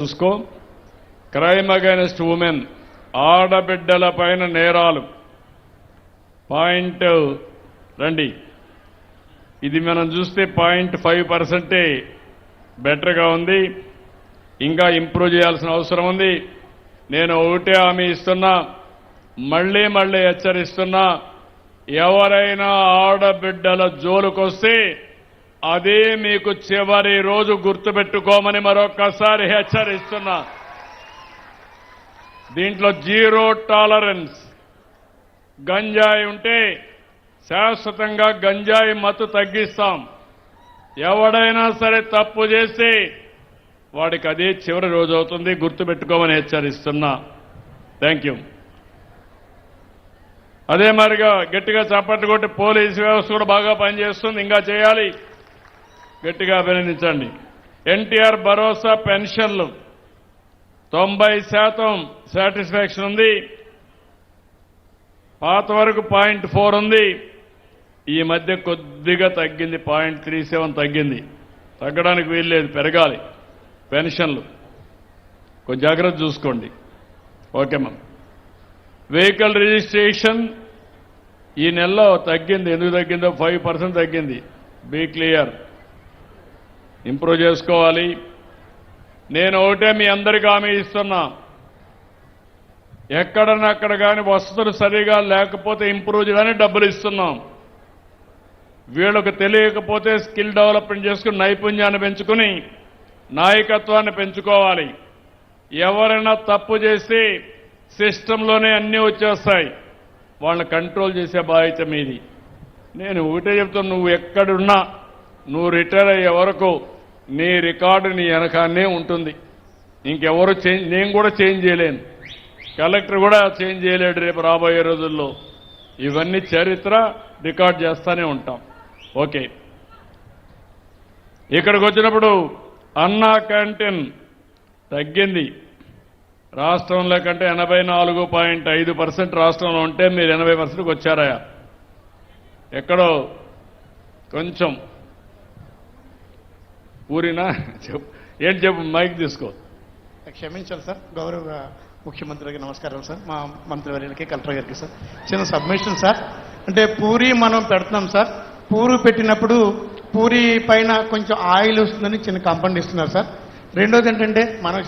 చూసుకో. Crime against women, ఆడబిడ్డల పైన నేరాలు పాయింట్ రండి. ఇది మనం చూస్తే 0.5% బెటర్గా ఉంది. ఇంకా ఇంప్రూవ్ చేయాల్సిన అవసరం ఉంది. నేను ఒకటే హామీ ఇస్తున్నా, మళ్లీ హెచ్చరిస్తున్నా, ఎవరైనా ఆడబిడ్డల జోలుకొస్తే అదే మీకు చివరి రోజు గుర్తుపెట్టుకోమని మరొక్కసారి హెచ్చరిస్తున్నా. దీంట్లో జీరో టాలరెన్స్. గంజాయి ఉంటే శాశ్వతంగా గంజాయి మత్తు తగ్గిస్తాం. ఎవడైనా సరే తప్పు చేస్తే వాడికి అదే చివరి రోజు అవుతుంది, గుర్తుపెట్టుకోమని హెచ్చరిస్తున్నా. Thank you. అదే మరిగా గట్టిగా చప్పట్లు కొట్టి పోలీసు వ్యవస్థ కూడా బాగా పనిచేస్తుంది, ఇంకా చేయాలి. గట్టిగా అభినందించండి. ఎన్టీఆర్ భరోసా పెన్షన్లు 90% సాటిస్ఫాక్షన్ ఉంది. పాత వరకు 0.4 ఉంది. ఈ మధ్య కొద్దిగా తగ్గింది, 0.37 తగ్గింది. తగ్గడానికి వీల్లేదు, పెరగాలి పెన్షన్లు. కొంచెం జాగ్రత్త చూసుకోండి. Okay ma'am. వెహికల్ రిజిస్ట్రేషన్ ఈ నెలలో తగ్గింది. ఎందుకు తగ్గిందో 5% తగ్గింది. బీ క్లియర్, ఇంప్రూవ్ చేసుకోవాలి. నేను ఒకటే మీ అందరికీ హామీ ఇస్తున్నా, ఎక్కడనక్కడ కానీ వసతులు సరిగా లేకపోతే ఇంప్రూవ్ చేయడానికి డబ్బులు ఇస్తున్నాం. వీళ్ళకు తెలియకపోతే స్కిల్ డెవలప్మెంట్ చేసుకుని నైపుణ్యాన్ని పెంచుకుని నాయకత్వాన్ని పెంచుకోవాలి. ఎవరైనా తప్పు చేస్తే సిస్టంలోనే అన్నీ వచ్చేస్తాయి, వాళ్ళని కంట్రోల్ చేసే బాధ్యత మీది. నేను ఒకటే చెప్తున్నా, నువ్వు ఎక్కడున్నా నువ్వు రిటైర్ అయ్యే వరకు నీ రికార్డు నీ వెనకాన్నే ఉంటుంది. ఇంకెవరు నేను కూడా చేంజ్ చేయలేను, కలెక్టర్ కూడా చేంజ్ చేయలేడు రేపు రాబోయే రోజుల్లో. ఇవన్నీ చరిత్ర రికార్డ్ చేస్తూనే ఉంటాం. ఓకే. ఇక్కడికి వచ్చినప్పుడు అన్నా క్యాంటీన్ తగ్గింది. రాష్ట్రంలో కంటే 84.5% రాష్ట్రంలో ఉంటే మీరు 80%కి వచ్చారా? ఎక్కడో కొంచెం ఊరినా చెప్పు. ఏంటి చెప్పు, మైక్ తీసుకో. క్షమించాలి సార్. గౌరవ ముఖ్యమంత్రికి నమస్కారం సార్, మా మంత్రివర్యులకి, కలెక్టర్ గారికి సార్. చిన్న సబ్మిషన్ సార్. అంటే పూరి మనం పెడుతున్నాం సార్. పూరి పెట్టినప్పుడు పూరి పైన కొంచెం ఆయిల్ వస్తుందని చిన్న కంపౌండ్ ఇస్తున్నారు సార్. రెండోది ఏంటంటే మనం